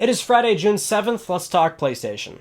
It is Friday, June 7th. Let's talk PlayStation.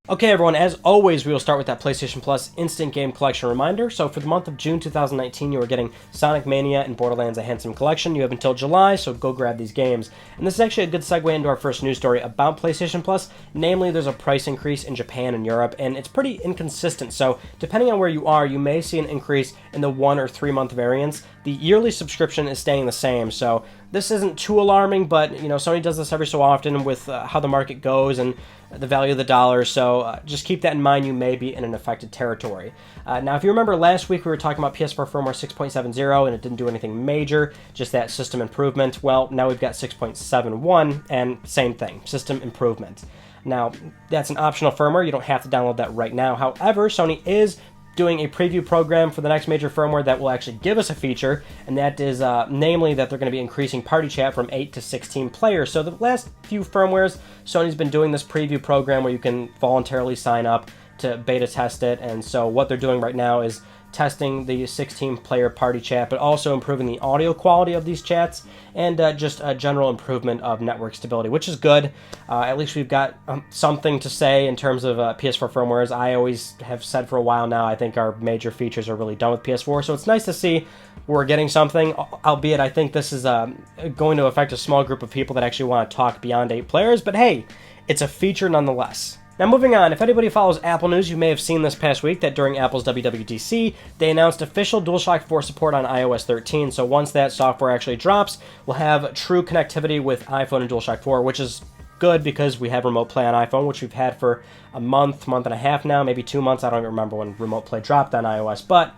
Okay, everyone, as always, we will start with that PlayStation Plus Instant Game Collection reminder. So for the month of June 2019, you are getting Sonic Mania and Borderlands: A Handsome Collection. You have until July, so go grab these games. And this is actually a good segue into our first news story about PlayStation Plus. Namely, there's a price increase in Japan and Europe, and it's pretty inconsistent. So depending on where you are, you may see an increase in the 1 or 3 month variants. The yearly subscription is staying the same, so this isn't too alarming, but Sony does this every so often with how the market goes and the value of the dollar, so just keep that in mind. You may be in an affected territory. Now, if you remember last week, we were talking about PS4 firmware 6.70, and it didn't do anything major, just that system improvement. Well, now we've got 6.71, and same thing, system improvement. Now, that's an optional firmware. You don't have to download that right now. However, Sony is doing a preview program for the next major firmware that will actually give us a feature, and that is namely that they're going to be increasing party chat from 8 to 16 players. So the last few firmwares, Sony's been doing this preview program where you can voluntarily sign up to beta test it, and so what they're doing right now is testing the 16-player party chat, but also improving the audio quality of these chats, and just a general improvement of network stability, which is good. At least we've got something to say in terms of PS4 firmwares. I always have said for a while now, I think our major features are really done with PS4, so it's nice to see we're getting something, albeit I think this is going to affect a small group of people that actually want to talk beyond 8 players, but hey, it's a feature nonetheless. Now, moving on, if anybody follows Apple news, you may have seen this past week that during Apple's WWDC, they announced official DualShock 4 support on iOS 13, so once that software actually drops, we'll have true connectivity with iPhone and DualShock 4, which is good because we have remote play on iPhone, which we've had for a month and a half now, maybe 2 months. I don't even remember when remote play dropped on iOS, but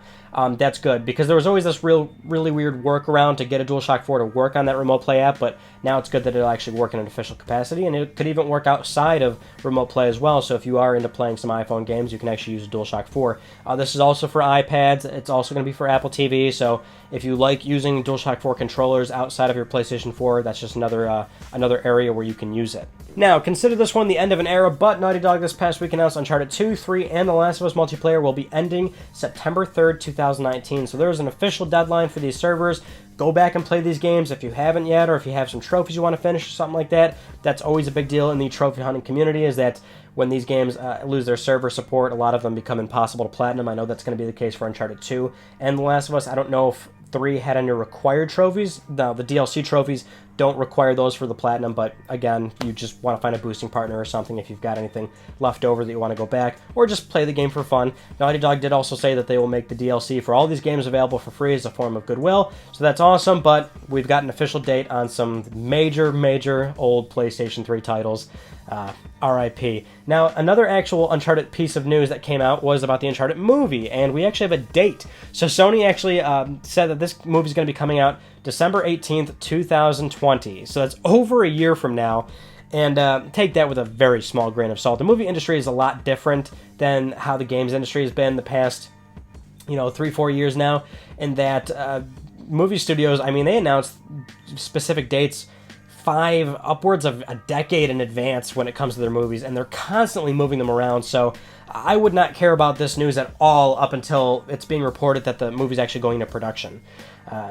that's good because there was always this really weird workaround to get a DualShock 4 to work on that remote play app, but now it's good that it'll actually work in an official capacity, and it could even work outside of remote play as well. So if you are into playing some iPhone games, you can actually use DualShock 4. This is also for iPads. It's also going to be for Apple TV, so if you like using DualShock 4 controllers outside of your PlayStation 4, that's just another area where you can use it. Now, consider this one the end of an era, but Naughty Dog this past week announced Uncharted 2, 3, and The Last of Us multiplayer will be ending September 3rd, 2019. So there's an official deadline for these servers. Go back and play these games if you haven't yet, or if you have some trophies you want to finish or something like that. That's always a big deal in the trophy hunting community, is that when these games lose their server support, a lot of them become impossible to platinum. I know that's going to be the case for Uncharted 2 and The Last of Us. I don't know if 3 had any required trophies. No, the DLC trophies don't require those for the platinum, but again, you just want to find a boosting partner or something if you've got anything left over that you want to go back, or just play the game for fun. Naughty Dog did also say that they will make the DLC for all these games available for free as a form of goodwill, so that's awesome, but we've got an official date on some major old PlayStation 3 titles. RIP. Now, another actual Uncharted piece of news that came out was about the Uncharted movie, and we actually have a date. So Sony actually said that this movie is going to be coming out December 18th, 2020. So that's over a year from now, and take that with a very small grain of salt. The movie industry is a lot different than how the games industry has been the past, 3-4 years now, in that movie studios, they announced specific dates upwards of a decade in advance when it comes to their movies, and they're constantly moving them around, so I would not care about this news at all up until it's being reported that the movie's actually going into production.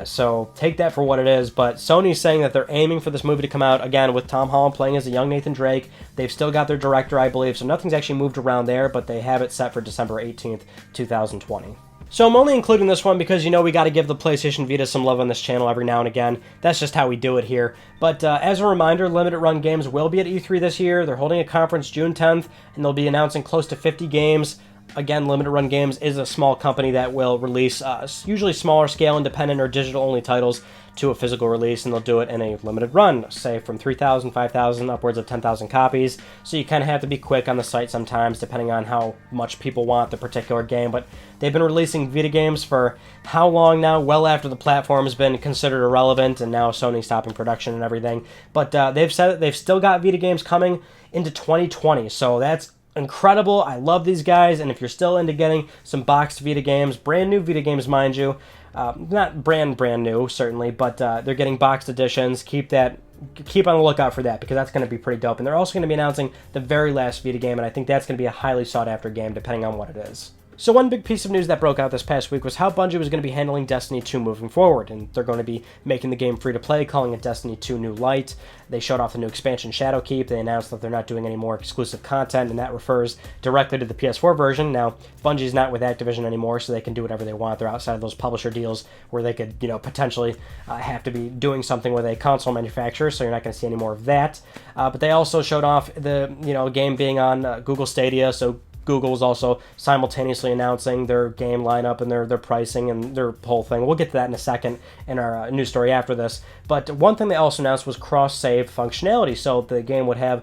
So take that for what it is, but Sony's saying that they're aiming for this movie to come out, again, with Tom Holland playing as a young Nathan Drake. They've still got their director, I believe, so nothing's actually moved around there, but they have it set for December 18th, 2020. So I'm only including this one because, we got to give the PlayStation Vita some love on this channel every now and again. That's just how we do it here. But as a reminder, Limited Run Games will be at E3 this year. They're holding a conference June 10th, and they'll be announcing close to 50 games. Again, Limited Run Games is a small company that will release usually smaller scale, independent, or digital-only titles to a physical release, and they'll do it in a limited run, say from 3,000, 5,000, upwards of 10,000 copies. So you kind of have to be quick on the site sometimes, depending on how much people want the particular game. But they've been releasing Vita games for how long now? Well after the platform has been considered irrelevant, and now Sony stopping production and everything. But they've said that they've still got Vita games coming into 2020, so that's incredible. I love these guys, and if you're still into getting some boxed Vita games, brand new Vita games, mind you, not brand new certainly, but they're getting boxed editions. Keep on the lookout for that, because that's going to be pretty dope. And they're also going to be announcing the very last Vita game, and I think that's going to be a highly sought after game depending on what it is. So one big piece of news that broke out this past week was how Bungie was going to be handling Destiny 2 moving forward, and they're going to be making the game free to play, calling it Destiny 2 New Light. They showed off the new expansion Shadowkeep. They announced that they're not doing any more exclusive content, and that refers directly to the PS4 version. Now, Bungie's not with Activision anymore, so they can do whatever they want. They're outside of those publisher deals where they could, potentially have to be doing something with a console manufacturer, so you're not going to see any more of that. But they also showed off the, game being on Google Stadia, so Google's also simultaneously announcing their game lineup and their pricing and their whole thing. We'll get to that in a second in our news story after this. But one thing they also announced was cross-save functionality. So the game would have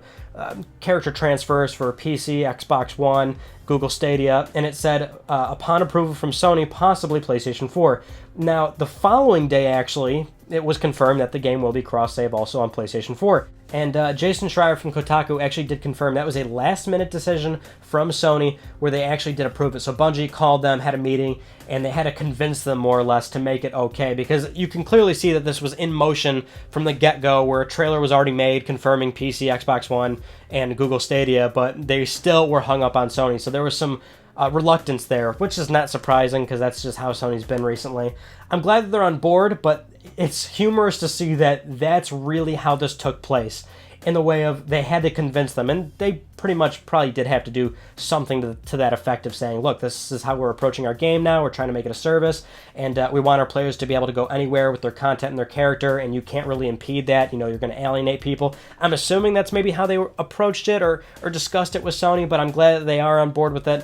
character transfers for PC, Xbox One, Google Stadia, and it said, upon approval from Sony, possibly PlayStation 4. Now, the following day, actually, it was confirmed that the game will be cross-save also on PlayStation 4. And Jason Schreier from Kotaku actually did confirm that was a last-minute decision from Sony where they actually did approve it. So Bungie called them, had a meeting, and they had to convince them more or less to make it okay, because you can clearly see that this was in motion from the get-go, where a trailer was already made confirming PC, Xbox One, and Google Stadia, but they still were hung up on Sony. So there was some reluctance there, which is not surprising because that's just how Sony's been recently. I'm glad that they're on board, but it's humorous to see that that's really how this took place, in the way of they had to convince them, and they pretty much probably did have to do something to that effect of saying, look, this is how we're approaching our game now, we're trying to make it a service, and we want our players to be able to go anywhere with their content and their character, and you can't really impede that, you're going to alienate people. I'm assuming that's maybe how they approached it or discussed it with Sony, but I'm glad that they are on board with it.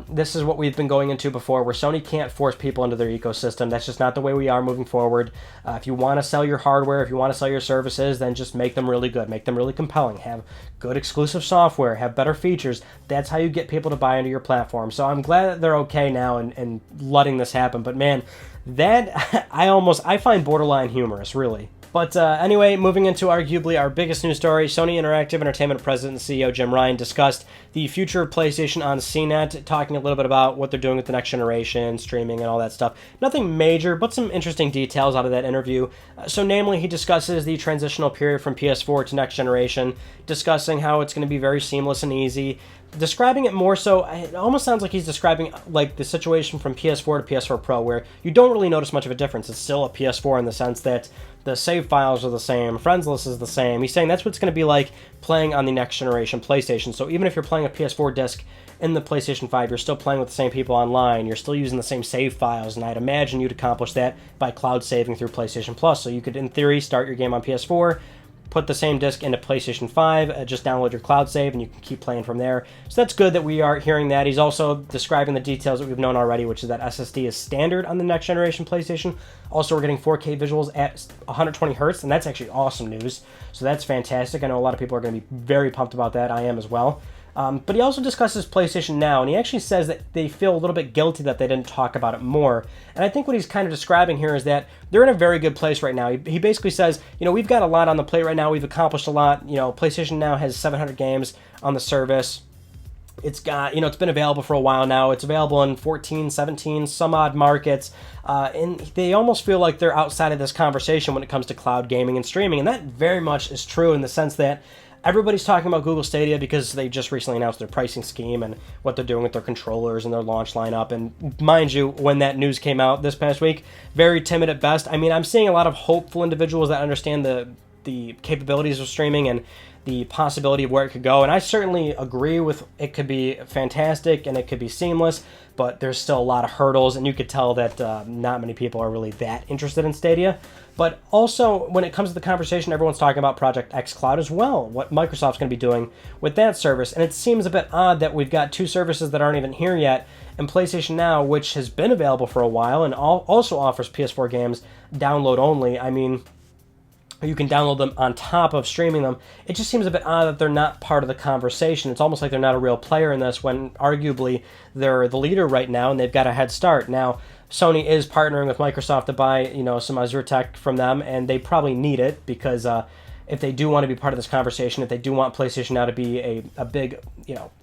This is what we've been going into before, where Sony can't force people into their ecosystem. That's just not the way we are moving forward. If you want to sell your hardware, if you want to sell your services, then just make them really good, make them really compelling, have good exclusive software, have better features. That's how you get people to buy into your platform. So I'm glad that they're okay now and letting this happen. But man, that I find borderline humorous, really. But anyway, moving into arguably our biggest news story, Sony Interactive Entertainment President and CEO Jim Ryan discussed the future of PlayStation on Cnet, talking a little bit about what they're doing with the next generation, streaming, and all that stuff. Nothing major, but some interesting details out of that interview. So namely, he discusses the transitional period from PS4 to next generation, discussing how it's going to be very seamless and easy, describing it more so, it almost sounds like he's describing like the situation from PS4 to PS4 Pro, where you don't really notice much of a difference. It's still a PS4 in the sense that the save files are the same, friends list is the same. He's saying that's what it's going to be like playing on the next generation PlayStation. So even if you're playing a PS4 disc in the PlayStation 5, you're still playing with the same people online, you're still using the same save files, and I'd imagine you'd accomplish that by cloud saving through PlayStation Plus. So you could, in theory, start your game on PS4, put the same disc into PlayStation 5, just download your cloud save, and you can keep playing from there. So that's good that we are hearing that. He's also describing the details that we've known already, which is that SSD is standard on the next generation PlayStation. Also, we're getting 4K visuals at 120 Hertz, and that's actually awesome news. So that's fantastic. I know a lot of people are going to be very pumped about that. I am as well. But he also discusses PlayStation Now, and he actually says that they feel a little bit guilty that they didn't talk about it more. And I think what he's kind of describing here is that they're in a very good place right now. He basically says, we've got a lot on the plate right now. We've accomplished a lot. PlayStation Now has 700 games on the service. It's got, it's been available for a while now. It's available in 14, 17, some odd markets. And they almost feel like they're outside of this conversation when it comes to cloud gaming and streaming. And that very much is true in the sense that everybody's talking about Google Stadia because they just recently announced their pricing scheme and what they're doing with their controllers and their launch lineup. And mind you, when that news came out this past week, very timid at best. I mean, I'm seeing a lot of hopeful individuals that understand the capabilities of streaming and the possibility of where it could go. And I certainly agree with it could be fantastic and it could be seamless, but there's still a lot of hurdles, and you could tell that not many people are really that interested in Stadia. But also, when it comes to the conversation, everyone's talking about Project xCloud as well, what Microsoft's going to be doing with that service. And it seems a bit odd that we've got two services that aren't even here yet, and PlayStation Now, which has been available for a while and also offers PS4 games download only. I mean, you can download them on top of streaming them. It just seems a bit odd that they're not part of the conversation. It's almost like they're not a real player in this when arguably they're the leader right now and they've got a head start. Now, Sony is partnering with Microsoft to buy, some Azure tech from them, and they probably need it because if they do want to be part of this conversation, if they do want PlayStation Now to be a big,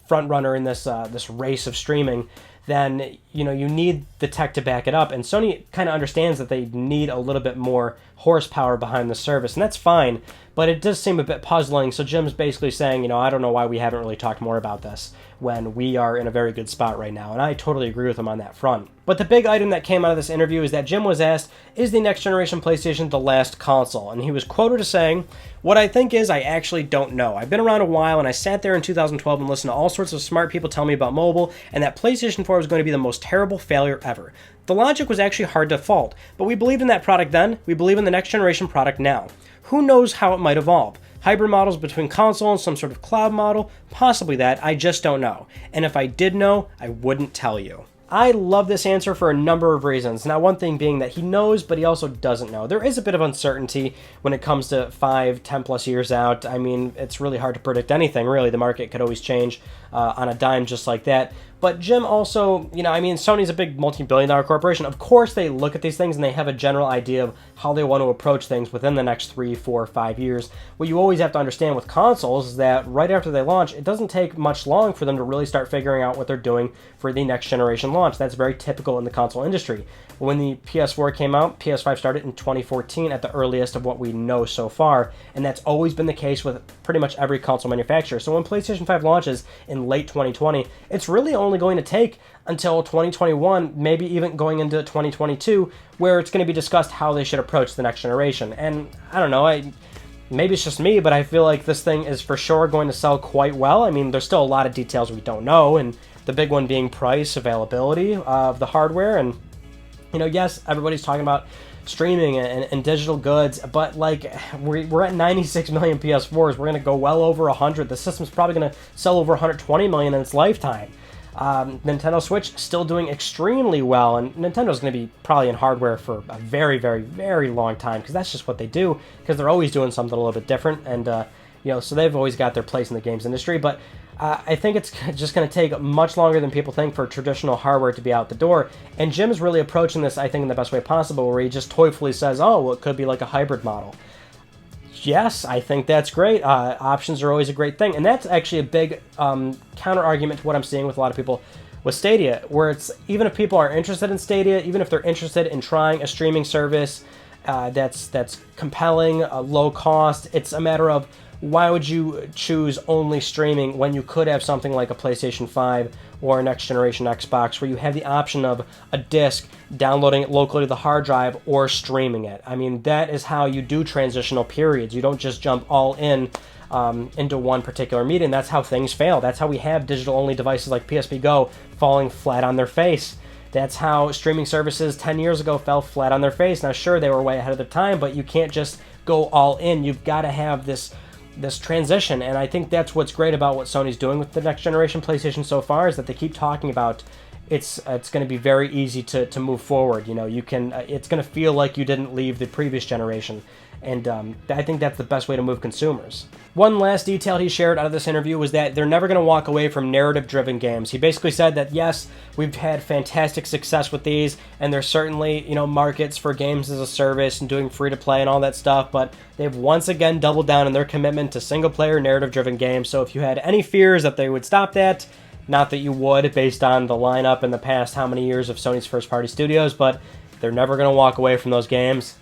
front runner in this race of streaming, then, you need the tech to back it up. And Sony kind of understands that they need a little bit more horsepower behind the service, and that's fine, but it does seem a bit puzzling. So Jim's basically saying, I don't know why we haven't really talked more about this when we are in a very good spot right now, and I totally agree with him on that front. But the big item that came out of this interview is that Jim was asked, is the next generation PlayStation the last console? And he was quoted as saying, what I think is I actually don't know. I've been around a while, and I sat there in 2012 and listened to all sorts of smart people tell me about mobile, and that PlayStation 4 was going to be the most terrible failure ever. The logic was actually hard to fault, but we believed in that product then, we believe in the next generation product now. Who knows how it might evolve? Hybrid models between console and some sort of cloud model? Possibly that, I just don't know. And if I did know, I wouldn't tell you. I love this answer for a number of reasons. Now, one thing being that he knows, but he also doesn't know. There is a bit of uncertainty when it comes to 5-10 plus years out. I mean, it's really hard to predict anything, really. The market could always change on a dime just like that. But Jim also, Sony's a big multi-billion-dollar corporation. Of course, they look at these things and they have a general idea of how they want to approach things within the next 3, 4, 5 years. What you always have to understand with consoles is that right after they launch, it doesn't take much long for them to really start figuring out what they're doing for the next generation launch. That's very typical in the console industry. When the PS4 came out, PS5 started in 2014 at the earliest of what we know so far, and that's always been the case with pretty much every console manufacturer. So when PlayStation 5 launches in late 2020, it's really only going to take until 2021, maybe even going into 2022, where it's going to be discussed how they should approach the next generation. And I don't know, maybe it's just me, but I feel like this thing is for sure going to sell quite well. I mean, there's still a lot of details we don't know, and the big one being price, availability of the hardware, and yes, everybody's talking about streaming and digital goods, but we're at 96 million PS4s. We're going to go well over 100. The system's probably going to sell over 120 million in its lifetime. Nintendo Switch still doing extremely well, and Nintendo's going to be probably in hardware for a very, very, very long time, because that's just what they do, because they're always doing something a little bit different, and so they've always got their place in the games industry. But I think it's just going to take much longer than people think for traditional hardware to be out the door. And Jim's really approaching this, I think, in the best way possible, where he just toyfully says, oh, well, it could be like a hybrid model. Yes, I think that's great. Options are always a great thing. And that's actually a big counter-argument to what I'm seeing with a lot of people with Stadia, where it's, even if people are interested in Stadia, even if they're interested in trying a streaming service that's compelling, low cost, it's a matter of, why would you choose only streaming when you could have something like a PlayStation 5 or a next generation Xbox, where you have the option of a disc, downloading it locally to the hard drive, or streaming it? I mean, that is how you do transitional periods. You don't just jump all in into one particular medium. That's how things fail. That's how we have digital-only devices like PSP Go falling flat on their face. That's how streaming services 10 years ago fell flat on their face. Now, sure, they were way ahead of their time, but you can't just go all in. You've got to have this transition, and I think that's what's great about what Sony's doing with the next generation PlayStation so far, is that they keep talking about it's going to be very easy to move forward. You can it's going to feel like you didn't leave the previous generation, and I think that's the best way to move consumers. One last detail he shared out of this interview was that they're never going to walk away from narrative-driven games. He basically said that, yes, we've had fantastic success with these, and there's certainly, markets for games as a service and doing free-to-play and all that stuff, but they've once again doubled down on their commitment to single-player narrative-driven games. So if you had any fears that they would stop that, not that you would, based on the lineup in the past how many years of Sony's first-party studios, but they're never going to walk away from those games.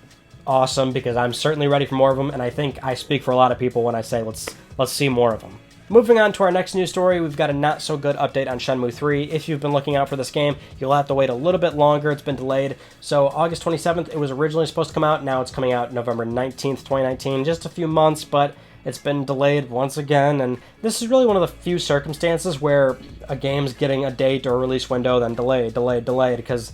Awesome, because I'm certainly ready for more of them, and I think I speak for a lot of people when I say let's see more of them. Moving on to our next news story, we've got a not-so-good update on Shenmue III. If you've been looking out for this game, you'll have to wait a little bit longer. It's been delayed. So August 27th, it was originally supposed to come out. Now it's coming out November 19th, 2019. Just a few months, but it's been delayed once again. And this is really one of the few circumstances where a game's getting a date or a release window, then delayed, because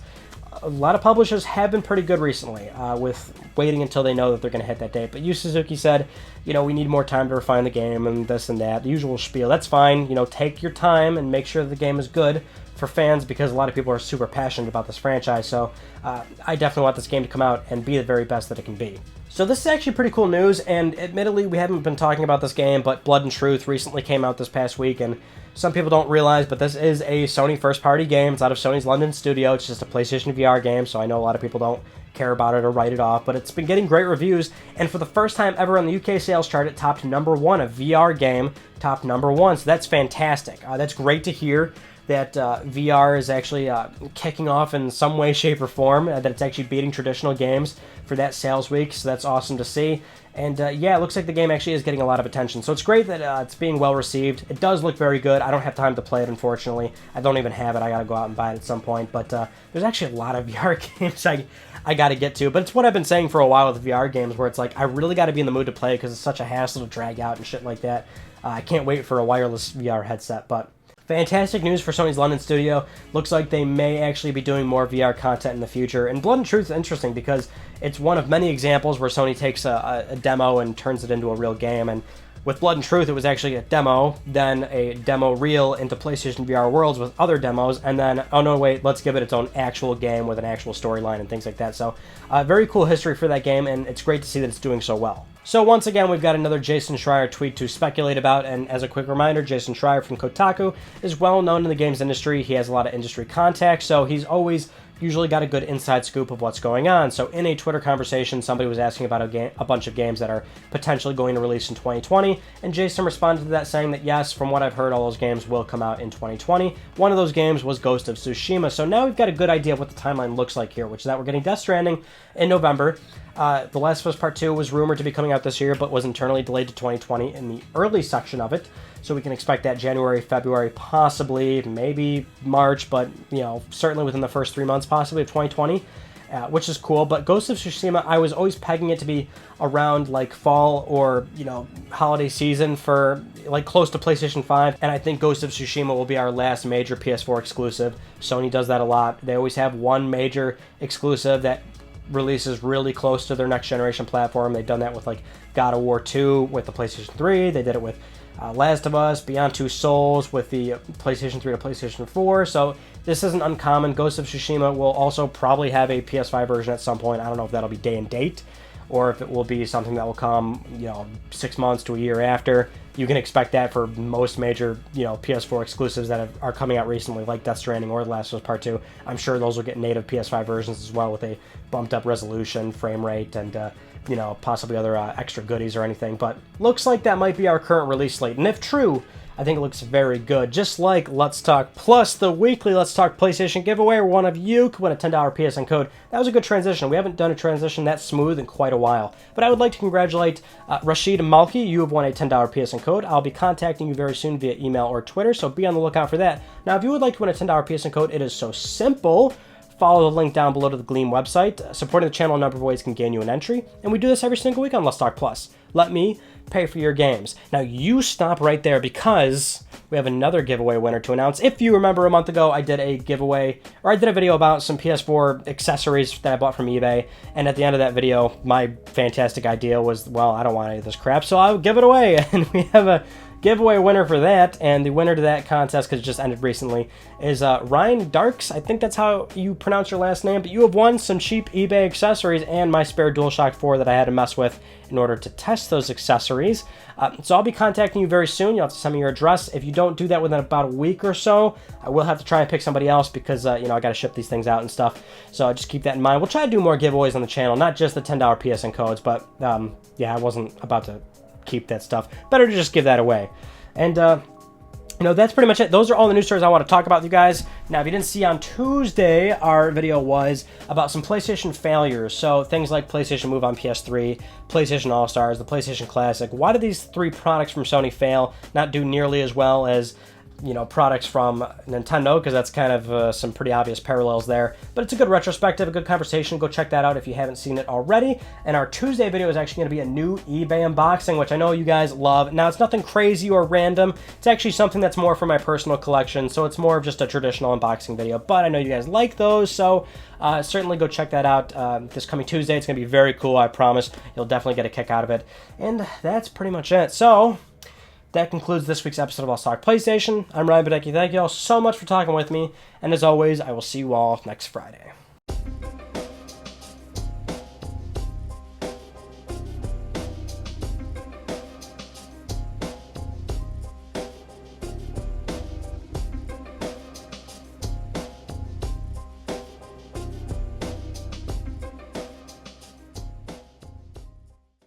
a lot of publishers have been pretty good recently with waiting until they know that they're going to hit that date. But Yu Suzuki said, we need more time to refine the game and this and that. The usual spiel. That's fine. Take your time and make sure the game is good for fans, because a lot of people are super passionate about this franchise. So I definitely want this game to come out and be the very best that it can be. So this is actually pretty cool news, and admittedly we haven't been talking about this game, but Blood Truth recently came out this past week, and some people don't realize, but this is a Sony first-party game. It's out of Sony's London studio. It's just a PlayStation VR game, so I know a lot of people don't care about it or write it off, but it's been getting great reviews, and for the first time ever on the UK sales chart, it topped #1. A VR game topped #1, so that's fantastic. That's great to hear. that VR is actually kicking off in some way, shape, or form, that it's actually beating traditional games for that sales week, so that's awesome to see. And yeah, it looks like the game actually is getting a lot of attention, so it's great that it's being well received. It does look very good. I don't have time to play it, unfortunately. I don't even have it. I gotta go out and buy it at some point, but there's actually a lot of VR games I gotta get to, but it's what I've been saying for a while with VR games, where it's like, I really gotta be in the mood to play because it's such a hassle to drag out and shit like that. I can't wait for a wireless VR headset, but fantastic news for Sony's London studio. Looks like they may actually be doing more VR content in the future. And Blood Truth is interesting because it's one of many examples where Sony takes a demo and turns it into a real game. And with Blood and Truth, it was actually a demo, then a demo reel into PlayStation VR Worlds with other demos, and then, oh no, wait, let's give it its own actual game with an actual storyline and things like that. So, very cool history for that game, and it's great to see that it's doing so well. So once again, we've got another Jason Schreier tweet to speculate about, and as a quick reminder, Jason Schreier from Kotaku is well known in the games industry. He has a lot of industry contacts, so he's always usually got a good inside scoop of what's going on. So in a Twitter conversation, somebody was asking about a bunch of games that are potentially going to release in 2020, and Jason responded to that saying that yes, from what I've heard, all those games will come out in 2020. One of those games was Ghost of Tsushima, so now we've got a good idea of what the timeline looks like here, which is that we're getting Death Stranding in November. The Last of Us Part 2 was rumored to be coming out this year, but was internally delayed to 2020 in the early section of it. So we can expect that January, February, possibly, maybe March, but, you know, certainly within the first 3 months, possibly, of 2020, which is cool. But Ghost of Tsushima, I was always pegging it to be around, like, fall or, you know, holiday season for, like, close to PlayStation 5. And I think Ghost of Tsushima will be our last major PS4 exclusive. Sony does that a lot. They always have one major exclusive that releases really close to their next generation platform. They've done that with like God of War 2 with the PlayStation 3. They did it with Last of Us, Beyond Two Souls with the PlayStation 3 to PlayStation 4. So this isn't uncommon. Ghost of Tsushima will also probably have a PS5 version at some point. I don't know if that'll be day and date or if it will be something that will come, you know, 6 months to a year after. You can expect that for most major, you know, PS4 exclusives that are coming out recently, like Death Stranding or The Last of Us Part 2. I'm sure those will get native PS5 versions as well with a bumped up resolution, frame rate, and, you know, possibly other extra goodies or anything. But looks like that might be our current release slate. And if true, I think it looks very good. Just like Let's Talk Plus, the weekly Let's Talk PlayStation giveaway, where one of you could win a $10 PSN code. That was a good transition. We haven't done a transition that smooth in quite a while. But I would like to congratulate Rashid Malki. You have won a $10 PSN code. I'll be contacting you very soon via email or Twitter, so be on the lookout for that. Now, if you would like to win a $10 PSN code, it is so simple. Follow the link down below to the Gleam website. Supporting the channel a number of ways can gain you an entry, and we do this every single week on Let's Talk Plus. Let me pay for your games. Now you stop right there because we have another giveaway winner to announce. If you remember a month ago, I did a giveaway, or I did a video about some PS4 accessories that I bought from eBay, and at the end of that video, my fantastic idea was, well, I don't want any of this crap, so I'll give it away, and we have a giveaway winner for that, and the winner to that contest, because it just ended recently, is Ryan Darks. I think that's how you pronounce your last name, but you have won some cheap eBay accessories and my spare Dualshock 4 that I had to mess with in order to test those accessories. So I'll be contacting you very soon. You'll have to send me your address. If you don't do that within about a week or so, I will have to try and pick somebody else because, you know, I got to ship these things out and stuff. So just keep that in mind. We'll try to do more giveaways on the channel, not just the $10 PSN codes, but yeah, I wasn't about to keep that stuff. Better to just give that away. And you know, that's pretty much it. Those are all the news stories I want to talk about with you guys. Now, if you didn't see on Tuesday, our video was about some PlayStation failures. So things like PlayStation Move on PS3, PlayStation All-Stars, the PlayStation Classic. Why did these three products from Sony fail, not do nearly as well as, you know, products from Nintendo, because that's kind of some pretty obvious parallels there. But it's a good retrospective, a good conversation. Go check that out if you haven't seen it already. And our Tuesday video is actually going to be a new eBay unboxing, which I know you guys love. Now, it's nothing crazy or random. It's actually something that's more for my personal collection, so it's more of just a traditional unboxing video. But I know you guys like those, so certainly go check that out this coming Tuesday. It's going to be very cool, I promise. You'll definitely get a kick out of it. And that's pretty much it. So that concludes this week's episode of Let's Talk PlayStation. I'm Ryan Badecki. Thank you all so much for talking with me. And as always, I will see you all next Friday.